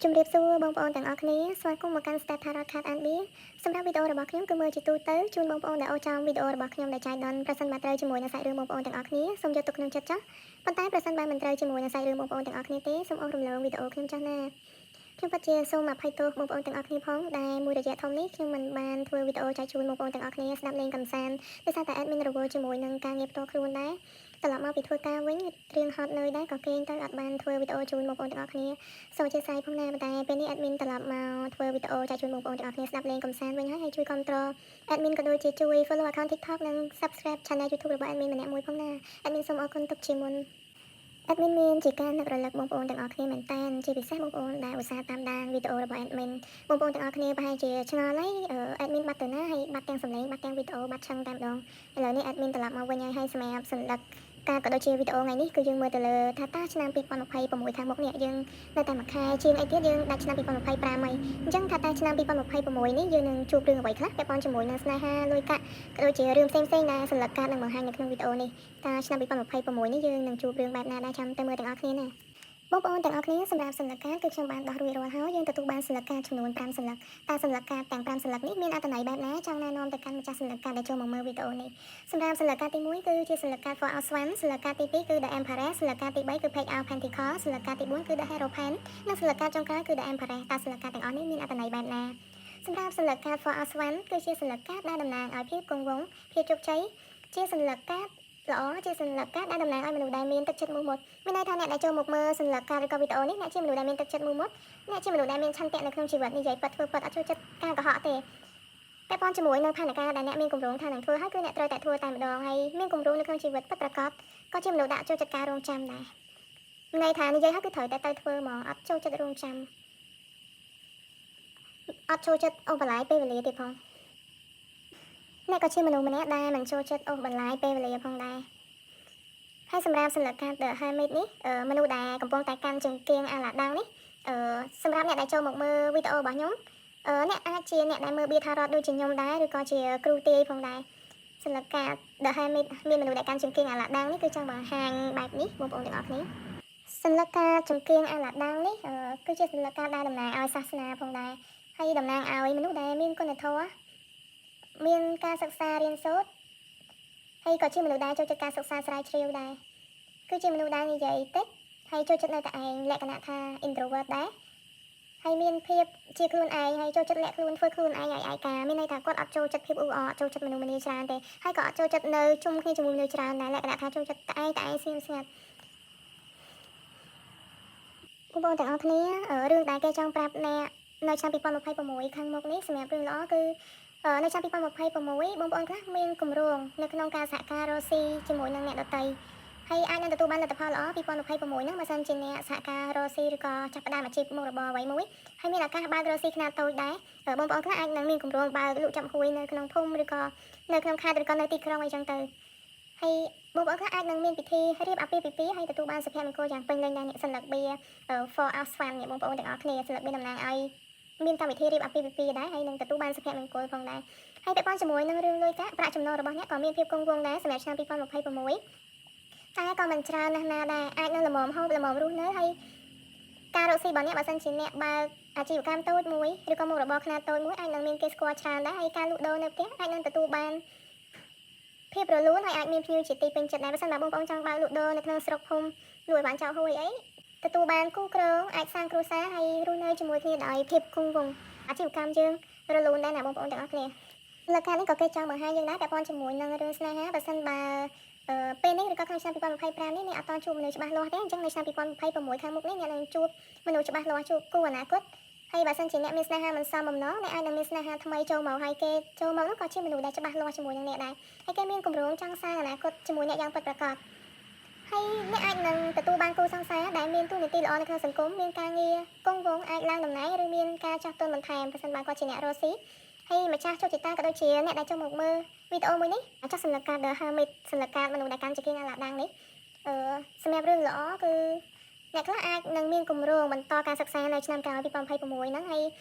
ជំរាបសួរបងប្អូនទាំងអស់គ្នាស្វាគមន៍មកកាន់ Step Tarot Card and Beer សម្រាប់វីដេអូរបស់ខ្ញុំគឺមើលជាទូទៅជូនបងប្អូនដែលអូនចង់វីដេអូរបស់ខ្ញុំដែលចៃដន្យប្រសិនបើត្រូវជាមួយនឹងសាច់រឿងបងប្អូនទាំងអស់គ្នាសូមយកទុកក្នុងចិត្តចាស់ប៉ុន្តែប្រសិនបើមិនត្រូវជាមួយនឹងសាច់រឿងបងប្អូនទាំងអស់គ្នាទេសូមអស់រំលងវីដេអូខ្ញុំចាស់ណាខ្ញុំពិតជាសូមអភ័យទោសបងប្អូនទាំងអស់គ្នាផងដែលមួយរយៈធំនេះខ្ញុំមិនបានធ្វើវីដេអូចែកជូនបងប្អូនទាំងអស់គ្នាស្ដាប់លេងកម្សាន្តដោយសារតែ admin រវល់ជាមួយនឹងការងារផ្ទាល់ខ្លួនដែរត្រឡប់មកពីធ្វើការវិញរៀងហត់នឿយដែរក៏គេងទៅអត់បានធ្វើវីដេអូជូនបងប្អូនទាំងអស់គ្នាសូមអធិស្ឋានផងណាប៉ុន្តែពេលនេះ admin ត្រឡប់មកធ្វើវីដេអូចែកជូនបងប្អូនទាំងអស់គ្នាស្ដាប់លេងកម្សាន្តវិញហើយជួយគ្រប់គ្រង admin ក៏ដូចជាជួយ follow account TikTok និង subscribe channel YouTube របស់ admin ម្នាក់មួយផងណា admin សូមអរគុណទុកជាមុន admin មានជាការនឹករលឹកបងប្អូនទាំងអស់គ្នាមែនតើជាពិសេសបងប្អូនដែលឧស្សាហ៍តាមដានវីដេអូរបស់ admin បងប្អូនទាំងអស់គ្នាប្រហែលជាឆ្ងល់ហើយadmin បាត់ទៅណាហើយបាត់ទាំងសំឡេងបាត់ទាំងវីដេអូបាត់ឆឹងតែម្ដងឥឡូវនេះ admin ត្រឡប់មកវិញហើយសម្រាប់សន្លឹកការក៏ដូចជាវីដេអូថ្ងៃនេះគឺយើងមើលទៅលើថាតាឆ្នាំ2026ខាងមុខនេះយើងនៅតែមួយខែជាងអីទៀតយើងដាក់ឆ្នាំ2025ហើយអញ្ចឹងថាតាឆ្នាំ2026នេះយើងនឹងជួបរឿងអ្វីខ្លះពាក់ព័ន្ធជាមួយនឹងស្នេហាលុយកាក់ក៏ដូចជារឿងផ្សេងៗដែលសន្លឹកការនឹងបង្ហាញនៅក្នុងវីដេអូនេះតាឆ្នាំ2026នេះយើងនឹងជួបរឿងបែបណាដែរចាំទៅមើលទាំងអស់គ្នាណាបងប្អូនទាំងអស់គ្នាសម្រាប់សន្លឹកការគឺខ្ញុំបានដោះរួចរាល់ហើយយើងទទួលបានសន្លឹកការចំនួន5សន្លឹកតើសន្លឹកការទាំង5សន្លឹកនេះមានអត្ថន័យបែបណាចង់ណែនាំទៅកាន់ម្ចាស់សន្លឹកការដែលចូលមកមើលវីដេអូនេះសម្រាប់សន្លឹកការទី1គឺជាសន្លឹកការ For Our Swan សន្លឹកការទី2គឺ The Empress សន្លឹកការទី3គឺ Page of Pentacles សន្លឹកការទី4គឺ The Hierophant និងសន្លឹកការចុងក្រោយគឺ The Empress តើសន្លឹកការទាំងអស់នេះមានអត្ថន័យបែបណាសម្រាប់សន្លឹកការ For Our Swan គឺជាសន្លឹកការដែលតំណាងឲ្យភាពគង់វង្សភាពជោគជ័យជាសន្លឹកការល្អជាសន្លឹកការដែលតំណាងឲ្យមនុស្សដែលមានទឹកចិត្តមោះមុតមានន័យថាអ្នកដែលចូលមកមើលសន្លឹកការឬក៏វីដេអូនេះអ្នកជាមនុស្សដែលមានទឹកចិត្តមោះមុតអ្នកជាមនុស្សដែលមានឆន្ទៈនៅក្នុងជីវិតនិយាយប៉ັດធ្វើប៉ັດអត់ចូលចិត្តការកុហកទេតែព័ន្ធជាមួយនឹងផែនការដែលអ្នកមានគម្រោងថានឹងធ្វើហើយគឺអ្នកត្រូវតែធ្វើតែម្ដងហើយមានគម្រោងនៅក្នុងជីវិតពិតប្រាកដក៏ជាមនុស្សដាក់ចូលចិត្តការរងចាំដែរមានន័យថានិយាយហើយគឺត្រូវតែទៅធ្វើហ្មងអត់ចូលចិត្តរងចាំអត់ចូលចិត្តអូសបន្លាយពេលវេលាទៀតផងអ្នកក៏ជាមនុស្សម្នាក់ដែលមិនចូលចិត្តអូសបន្លាយពេលវេលាផងដែរហើយសម្រាប់សន្លឹកការ The Hermit នេះមនុស្សដែលកំពុងតែកាន់ចង្គៀងអាឡាដាំងនេះសម្រាប់អ្នកដែលចូលមកមើលវីដេអូរបស់ខ្ញុំអ្នកអាចជាអ្នកដែលមើលបៀថារ៉តដូចជាខ្ញុំដែរឬក៏ជាគ្រូទាយផងដែរសន្លឹកការ The Hermit មានមនុស្សដែលកាន់ចង្គៀងអាឡាដាំងនេះគឺចង់បង្ហាញបែបនេះបងប្អូនទាំងអស់គ្នាសន្លឹកការចង្គៀងអាឡាដាំងនេះគឺជាសន្លឹកការដែលតំណាងឲ្យសាសនាផងដែរហើយតំណាងឲ្យមនុស្សដែលមានគុណធម៌មានការសិក្សារៀនសូត្រហើយក៏ជាមនុស្សដែលចូលចិត្តការសិក្សាស្រាវជ្រាវដែរគឺជាមនុស្សដែលនិយាយតិចហើយចូលចិត្តនៅតែឯងលក្ខណៈថា introvert ដែរហើយមានភាពជាខ្លួនឯងហើយចូលចិត្តលាក់ខ្លួនធ្វើខ្លួនឯងឲ្យឯកាមានន័យថាគាត់អត់ចូលចិត្តភាពអ៊ូអរចូលចិត្តមនុស្សម្នាច្រើនទេហើយក៏អត់ចូលចិត្តនៅជុំគ្នាជាមួយមនុស្សច្រើនដែរលក្ខណៈថាចូលចិត្តតែឯងស្ងៀមស្ងាត់បងប្អូនទាំងអស់គ្នារឿងដែលគេចង់ប្រាប់អ្នកនៅឆ្នាំ2026ខាងមុខនេះសម្រាប់រឿងល្អគឺនៅឆ្នាំ2026បងប្អូនខ្លះមានគម្រោងនៅក្នុងការសហការរកស៊ីជាមួយនឹងអ្នកដទៃហើយអាចនឹងទទួលបានលទ្ធផលល្អ2026ហ្នឹងបើសិនជាអ្នកសហការរកស៊ីឬក៏ចាប់ផ្ដើមអាជីពមុខរបរអ្វីមួយហើយមានឱកាសបើករកស៊ីខ្នាតតូចដែរបងប្អូនខ្លះអាចនឹងមានគម្រោងបើកលក់ចាប់ហួយនៅក្នុងភូមិឬក៏នៅក្នុងខេត្តឬក៏នៅទីក្រុងអីចឹងទៅហើយបងប្អូនខ្លះអាចនឹងមានពិធីរៀបអាពាហ៍ពិពាហ៍ហើយទទួលបានសុភមង្គលយ៉ាងពេញលេញដែរអ្នកសន្លឹកបៀ For Our Swan អ្នកបងប្អូនទាំងអស់គ្នាសន្លឹកបៀតំណាងឲ្យមានកម្មវិធីរៀបអាពាហ៍ពិពាហ៍ដែរហើយនឹងទទួលបានសុភមង្គលផងដែរហើយពាក់ព័ន្ធជាមួយនឹងរឿងលុយកាក់ប្រាក់ចំណូលរបស់អ្នកក៏មានភាពគង់វង្សដែរសម្រាប់ឆ្នាំ2026តែក៏មិនច្រើនណាស់ណាដែរអាចនឹងល្មមហូបល្មមរស់នៅហើយការរកស៊ីរបស់អ្នកបើសិនជាអ្នកបើកអាជីវកម្មតូចមួយឬក៏មុខរបរខ្នាតតូចមួយអាចនឹងមានគេស្គាល់ច្រើនដែរហើយការលក់ដូរនៅផ្ទះអាចនឹងទទួលបានភាពរលូនហើយអាចមានភ្ញៀវជាទីពេញចិត្តដែរបើសិនបើបងប្អូនចង់បើកលក់ដូរនៅក្នុងស្រុកភូមិលក់ឲ្យបានចោលហួយអីទទួលបានគូក្រងអាចសាងគ្រួសារហើយរស់នៅជាមួយគ្នាដោយភាពគង់វង្សអាជីវកម្មយើងរលូនដែរណាបងប្អូនទាំងអស់គ្នាលើកការនេះក៏គេចង់បង្ហាញយើងដែរពាក់ព័ន្ធជាមួយនឹងរឿងស្នេហាបើសិនបើពេលនេះឬក៏ក្នុងឆ្នាំ2025នេះអ្នកអត់តជួបមនុស្សច្បាស់លាស់ទេអញ្ចឹងនៅឆ្នាំ2026ខាងមុខនេះអ្នកនឹងជួបមនុស្សច្បាស់លាស់ជួបគូអនាគតហើយបើសិនជាអ្នកមានស្នេហាមិនសមបំណងអ្នកអាចនឹងមានស្នេហាថ្មីចូលមកហើយគេចូលមកនោះក៏ជាមនុស្សដែលច្បាស់លាស់ជាមួយនឹងអ្នកដែរហើយគេមានគម្រោងចង់សាងអនាគតជាមួយអ្នកយ៉ាងពិតប្រាកដហើយអ្នកអាចនឹងទទួលបានគូសង្សារដែលមានតួនាទីល្អនៅក្នុងសង្គមមានការងារគង់វង្សអាចឡើងតំណែងឬមានការចាស់ទុំបន្ថែមប្រសិនបើគាត់ជាអ្នករស់ស៊ីហើយម្ចាស់ចូលចិត្តក៏ដូចជាអ្នកដែលចូលមកមើលវីដេអូមួយនេះអាចសន្លឹកការ The Hermit សន្លឹកការមនុស្សដែលកាន់ចង្គៀងអាឡាដាំងនេះសម្រាប់រឿងល្អគឺអ្នកខ្លះអាចនឹងមានគម្រោងបន្តការសិក្សានៅឆ្នាំក្រោយ2026ហ្នឹងហើយ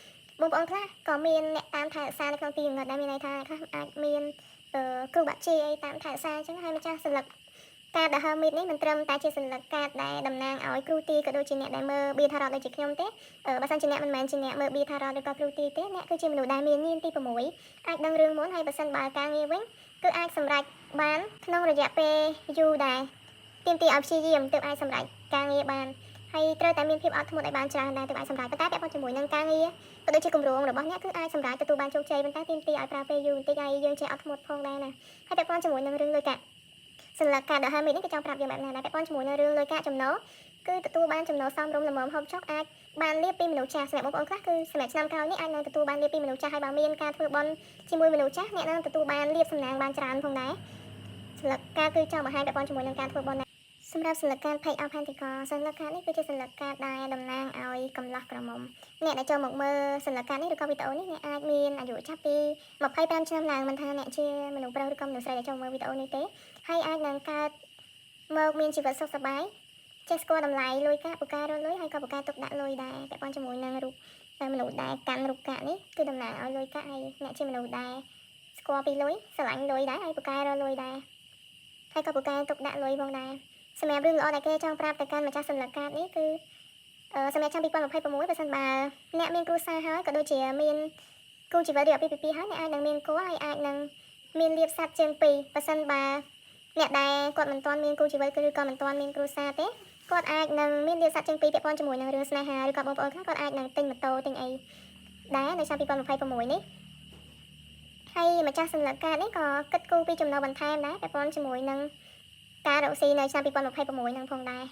បងប្អូនខ្លះក៏មានអ្នកតាមថែរក្សានៅក្នុងទីងងឹតដែរមានន័យថាខ្លះអាចមានគ្រូបាក់ជីអីតាមថែរក្សាអញ្ចឹងហើយម្ចាស់សន្លឹក ការដែល hermit នេះមិនត្រឹមតែជាសញ្ញាកាតដែលតំណាងឲ្យគ្រូទីក៏ដូចជាអ្នកដែលមើល Bia Tarot ដូចជាខ្ញុំទេបើសិនជាអ្នកមិនមែនជាអ្នកមើល Bia Tarot ឬក៏គ្រូទីទេអ្នកគឺជាមនុស្សដែលមានញាណទី6អាចដឹងរឿងមុនហើយបើសិនបើការងារវិញគឺអាចសម្រេចបានក្នុងរយៈពេលយូរដែរទាមទារឲ្យព្យាយាមទើបអាចសម្រេចការងារបានហើយត្រូវតែមានភាពអត់ធ្មត់ឲ្យបានច្រើនដែរទើបអាចសម្រេចប៉ុន្តែពាក់ព័ន្ធជាមួយនឹងការងារក៏ដូចជាគម្រោងរបស់អ្នកគឺអាចសម្រេចទទួលបានជោគជ័យប៉ុន្តែទាមទារឲ្យប្រើពេលយូរបន្តិចហើយយើងចេះអត់ធ្មត់ផងដែរណាហើយពាក់ព័ន្ធជាមួយនឹងរឿងលុយកាក់សញ្ញាការដែល hermit នេះក៏ចង់ប្រាប់យើងបែបណាដែរពាក់ព័ន្ធជាមួយនឹងរឿងលុយកាក់ចំណូលគឺទទួលបានចំណូលសមរម្យល្មមហូបចុកអាចបានលៀបពីមនុស្សចាស់សម្រាប់បងប្អូនខ្លះគឺសម្រាប់ឆ្នាំក្រោយនេះអាចនឹងទទួលបានលៀបពីមនុស្សចាស់ហើយបើមានការធ្វើបុណ្យជាមួយមនុស្សចាស់អ្នកនឹងទទួលបានលៀបសំណាងបានច្រើនផងដែរសញ្ញាការគឺចង់បង្ហាញពាក់ព័ន្ធជាមួយនឹងការធ្វើបុណ្យសម្រាប់សញ្ញាការ Page of Pentacles សញ្ញាការនេះគឺជាសញ្ញាការដែលតំណាងឲ្យកំឡោះក្រមុំអ្នកដែលចូលមកមើលសញ្ញាការនេះឬក៏វីដេអូនេះអ្នកអាចមានអាយុចាប់ពី25ឆ្នាំឡើងមិនថាអ្នកជាមនុស្សប្រុសឬក៏មនុស្សស្រីដែលចូលមើលវីដេអូនេះទេហើយអាចនឹងកើតមកមានជីវិតសុខសប្បាយចេះស្គាល់តម្លៃលុយកាក់ពូកែរកលុយហើយក៏ពូកែទុកដាក់លុយដែរពាក់ព័ន្ធជាមួយនឹងរូបមនុស្សដែលកាន់រូបកាក់នេះគឺតំណាងឲ្យលុយកាក់ហើយអ្នកជាមនុស្សដែលស្គាល់ពីលុយស្រឡាញ់លុយដែរហើយពូកែរកលុយដែរហើយក៏ពូកែទុកដាក់លុយផងដែរសម្រាប់រឿងល្អដែលគេចង់ប្រាប់ទៅកាន់ម្ចាស់សញ្ញាការនេះគឺសម្រាប់ឆ្នាំ2026បើសិនបើអ្នកមានគ្រួសារហើយក៏ដូចជាមានគូជីវិតឬអាពាហ៍ពិពាហ៍ហើយអ្នកអាចនឹងមានគូហើយអាចនឹងមានលៀបស័ព្ទជើងពីរបើសិនបើអ្នកដែលគាត់មិនទាន់មានគូជីវិតឬក៏មិនទាន់មានគ្រួសារទេគាត់អាចនឹងមានលៀបស័ព្ទជើងពីរពាក់ព័ន្ធជាមួយនឹងរឿងស្នេហាឬក៏បងប្អូនខ្លះគាត់អាចនឹងទិញម៉ូតូទិញអីដែរនៅឆ្នាំ2026នេះហើយម្ចាស់សញ្ញាការនេះក៏គិតគូរពីចំណូលបន្ថែមដែរពាក់ព័ន្ធជាមួយនឹងការរកស៊ីនៅឆ្នាំ2026នឹងផងដែរ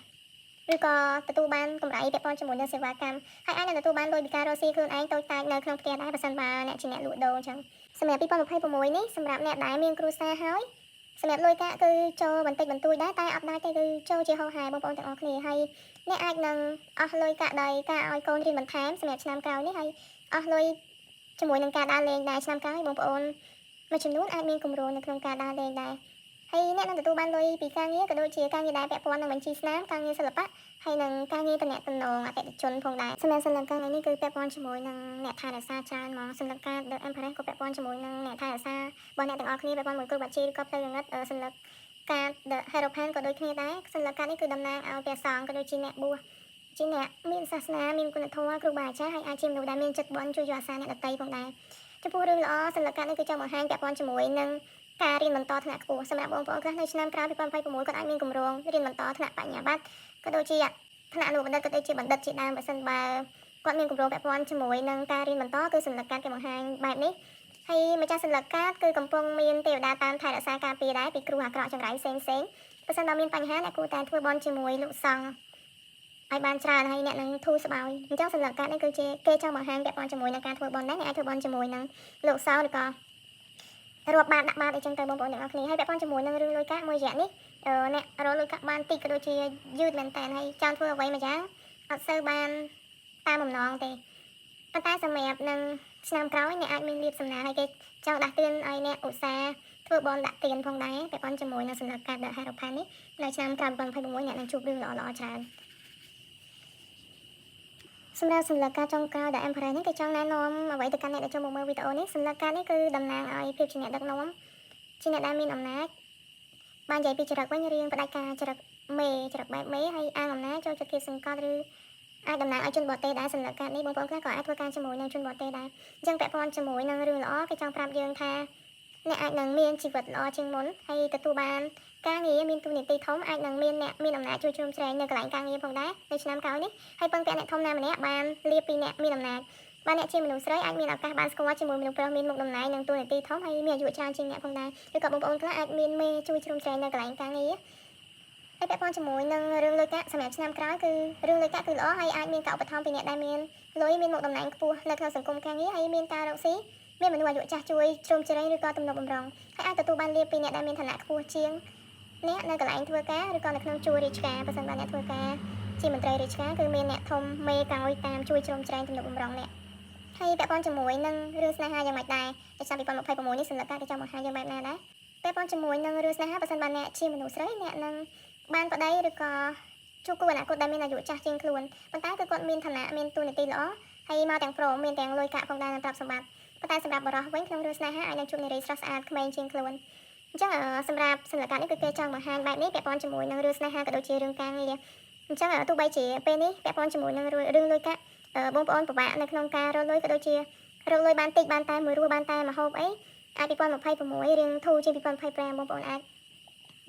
ឬក៏ទទួលបានកម្រៃពាក់ព័ន្ធជាមួយនឹងសេវាកម្មហើយអាចនឹងទទួលបានលុយពីការរកស៊ីខ្លួនឯងតូចតាចនៅក្នុងផ្ទះដែរបើសិនបើអ្នកជាអ្នកលក់ដូរអញ្ចឹងសម្រាប់2026នេះសម្រាប់អ្នកដែលមានគ្រួសារហើយសម្រាប់លុយកាក់គឺចូលបន្តិចបន្តួចដែរតែអត់ដាច់ទេគឺចូលជាហោហែបងប្អូនទាំងអស់គ្នាហើយអ្នកអាចនឹងអស់លុយកាក់ដោយការឲ្យកូនរៀនបន្ថែមសម្រាប់ឆ្នាំក្រោយនេះហើយអស់លុយជាមួយនឹងការដើរលេងដែរឆ្នាំក្រោយបងប្អូនមួយចំនួនអាចមានគម្រោងនៅក្នុងការដើរលេងដែរហើយអ្នកនឹងទទួលបានលុយពីការងារក៏ដូចជាការងារដែលពាក់ព័ន្ធនឹងបញ្ជីស្នាមការងារសិល្បៈហើយនឹងការងារតំណែងអតិថិជនផងដែរសម្រាប់សញ្ញាការនេះគឺពាក់ព័ន្ធជាមួយនឹងអ្នកថែរក្សាច្រើនហ្មងសញ្ញាការ The Empress ក៏ពាក់ព័ន្ធជាមួយនឹងអ្នកថែរក្សារបស់អ្នកទាំងអស់គ្នាពាក់ព័ន្ធមួយគ្រូបាជីឬក៏ផ្លូវងងឹតសញ្ញាការ The Hierophant ក៏ដូចគ្នាដែរសញ្ញាការនេះគឺតំណាងឲ្យព្រះសង្ឃក៏ដូចជាអ្នកបួសជាអ្នកមានសាសនាមានគុណធម៌គ្រូបាអាចារ្យហើយអាចជាមនុស្សដែលមានចិត្តបន់ជួយយកអាសាអ្នកដទៃផងដែរចំពោះរឿងល្អសញ្ញាការនេះគឺចង់បង្ហាញពាក់ព័ន្ធជាមួយនឹងការរៀនបន្តថ្នាក់ខ្ពស់សម្រាប់បងប្អូនខ្លះនៅឆ្នាំក្រោយ2026គាត់អាចមានគម្រោងរៀនបន្តថ្នាក់បញ្ញាបត្រក៏ដូចជាថ្នាក់អនុបណ្ឌិតក៏ដូចជាបណ្ឌិតជាដើមបើសិនបើគាត់មានគម្រោងពាក់ព័ន្ធជាមួយនឹងការរៀនបន្តគឺសញ្ញាការគេបង្ហាញបែបនេះហើយម្ចាស់សញ្ញាការគឺកំពុងមានទេវតាតាមថែរក្សាការពារដែរពីគ្រោះអាក្រក់ចង្រៃផ្សេងបើសិនបើមានបញ្ហាអ្នកគួរតែធ្វើបន់ជាមួយលោកសង្ឃឲ្យបានច្រើនហើយអ្នកនឹងធូរស្បើយអញ្ចឹងសញ្ញាការនេះគឺជាគេចង់បង្ហាញពាក់ព័ន្ធជាមួយនឹងការធ្វើបន់ដែរអ្នកអាចធ្វើបន់ជាមួយនឹងលោកសង្ឃឬក៏រាប់បាតដាក់បាតអីចឹងទៅបងប្អូនទាំងអស់គ្នាហើយពាក់ព័ន្ធជាមួយនឹងរឿងលុយកាក់មួយរយៈនេះអ្នករកលុយកាក់បានតិចក៏ដូចជាយឺតមែនតើហើយចង់ធ្វើអ្វីមួយយ៉ាងអត់សូវបានតាមបំណងទេប៉ុន្តែសម្រាប់នឹងឆ្នាំក្រោយអ្នកអាចមានលៀបសំណាងហើយគេចង់ដាស់តឿនឲ្យអ្នកឧស្សាហ៍ធ្វើបន់ដាក់ទៀនផងដែរពាក់ព័ន្ធជាមួយនឹងសញ្ញាការ The Hierophant នេះនៅឆ្នាំ2026អ្នកនឹងជួបរឿងល្អៗច្រើនសម្រាប់សញ្ញាការចុងក្រោយដែល Empress នេះគេចង់ណែនាំអ្វីទៅកាន់អ្នកដែលចូលមកមើលវីដេអូនេះសញ្ញាការនេះគឺតំណាងឲ្យភាពជាអ្នកដឹកនាំជាអ្នកដែលមានអំណាចបាននិយាយពីចរិតវិញរៀងផ្ដាច់ការចរិតមេចរិតបែបមេហើយអាងអំណាចចូលចិត្តគេសង្កត់ឬអាចតំណាងឲ្យជនបរទេសដែរសញ្ញាការនេះបងប្អូនខ្លះក៏អាចធ្វើការជាមួយនឹងជនបរទេសដែរអញ្ចឹងពាក់ព័ន្ធជាមួយនឹងរឿងល្អគេចង់ប្រាប់យើងថាអ្នកអាចនឹងមានជីវិតល្អជាងមុនហើយទទួលបានការងារមានទូនាទីធំអាចនឹងមានអ្នកមានអំណាចជួយជ្រោមជ្រែងនៅកន្លែងការងារផងដែរនៅឆ្នាំក្រោយនេះហើយពឹងពាក់អ្នកធំណាម្នាក់បានលៀបពីអ្នកមានអំណាចបានអ្នកជាមនុស្សស្រីអាចមានឱកាសបានស្គាល់ជាមួយមនុស្សប្រុសមានមុខតំណែងនិងទូនាទីធំហើយមានអាយុច្រើនជាងអ្នកផងដែរឬក៏បងប្អូនខ្លះអាចមានមេជួយជ្រោមជ្រែងនៅកន្លែងការងារហើយពាក់ព័ន្ធជាមួយនឹងរឿងលុយកាក់សម្រាប់ឆ្នាំក្រោយគឺរឿងលុយកាក់គឺល្អហើយអាចមានការឧបត្ថម្ភពីអ្នកដែលមានលុយមានមុខតំណែងខ្ពស់នៅក្នុងសង្គមការងារហើយមានការរកស៊ីមានមនុស្សអាយុចាស់ជួយជ្រោមជ្រែងឬក៏ទំនុកបំរុងហើយអាចទទួលបានលៀបពីអ្នកដែលមានឋានៈខ្ពស់ជាងអ្នកនៅកន្លែងធ្វើការឬក៏នៅក្នុងជួររាជការបើសិនបើអ្នកធ្វើការជាមន្ត្រីរាជការគឺមានអ្នកធំមេកោយតាមជួយជ្រោមជ្រែងទំនុកបំរុងអ្នកហើយពាក់ព័ន្ធជាមួយនឹងរឿងស្នេហាយ៉ាងម៉េចដែរនៅឆ្នាំ2026នេះសញ្ញាការគេចង់បង្ហាញយ៉ាងបែបណាដែរពាក់ព័ន្ធជាមួយនឹងរឿងស្នេហាបើសិនបើអ្នកជាមនុស្សស្រីអ្នកនឹងបានប្តីឬក៏ជួបគូអនាគតដែលមានអាយុចាស់ជាងខ្លួនប៉ុន្តែគឺគាត់មានឋានៈមានទូនាទីល្អហើយមកទាំងព្រមមានទាំងលុយកាក់ផងដែរនិងទ្រព្យសម្បត្តិប៉ុន្តែសម្រាប់បរិសុទ្ធវិញក្នុងរឿងស្នេហាអាចនឹងជួបនារីស្រស់ស្អាតក្មេងជាងខ្លួន អញ្ចឹងសម្រាប់សន្និកានេះគឺគេចង់បង្ហាញបែបនេះពាក់ព័ន្ធជាមួយនឹងរឿងស្នេហាក៏ដូចជារឿងការងារអញ្ចឹងទោះបីជាពេលនេះពាក់ព័ន្ធជាមួយនឹងរឿងលុយកាក់បងប្អូនពិបាកនៅក្នុងការរកលុយក៏ដូចជារកលុយបានតិចបានតែមួយរស់បានតែម្ហូបអីអាច2026រៀងធូរជាង2025បងប្អូនអាច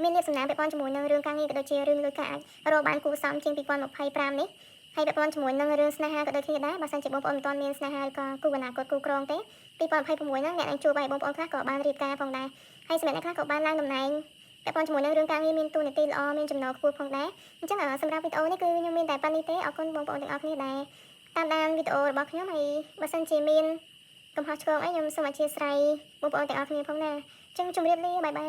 មានលក្ខណៈពាក់ព័ន្ធជាមួយនឹងរឿងការងារក៏ដូចជារឿងលុយកាក់អាចរកបានគួរសមជាង2025នេះហើយពាក់ព័ន្ធជាមួយនឹងរឿងស្នេហាក៏ដូចគ្នាដែរបើសិនជាបងប្អូនមិនទាន់មានស្នេហាឬក៏គូអនាគតគូក្រងទេ2026ហ្នឹងអ្នកនឹងជួបឲ្យបងប្អូនខ្លះក៏បានរៀបការផងដែរហើយសម្រាប់អ្នកខ្លះក៏បានឡើងតំណែងពាក់ព័ន្ធជាមួយនឹងរឿងការងារមានតួនាទីល្អមានចំណូលខ្ពស់ផងដែរអញ្ចឹងសម្រាប់វីដេអូនេះគឺខ្ញុំមានតែប៉ុណ្្នេះទេអរគុណបងប្អូនទាំងអស់គ្នាដែលតាមដានវីដេអូរបស់ខ្ញុំហើយបើសិនជាមានកំហុសឆ្គងអីខ្ញុំសូមអធិស្ឋានបងប្អូនទាំងអស់គ្នាផងណាអញ្ចឹងជម្រាបលាបាយបាយ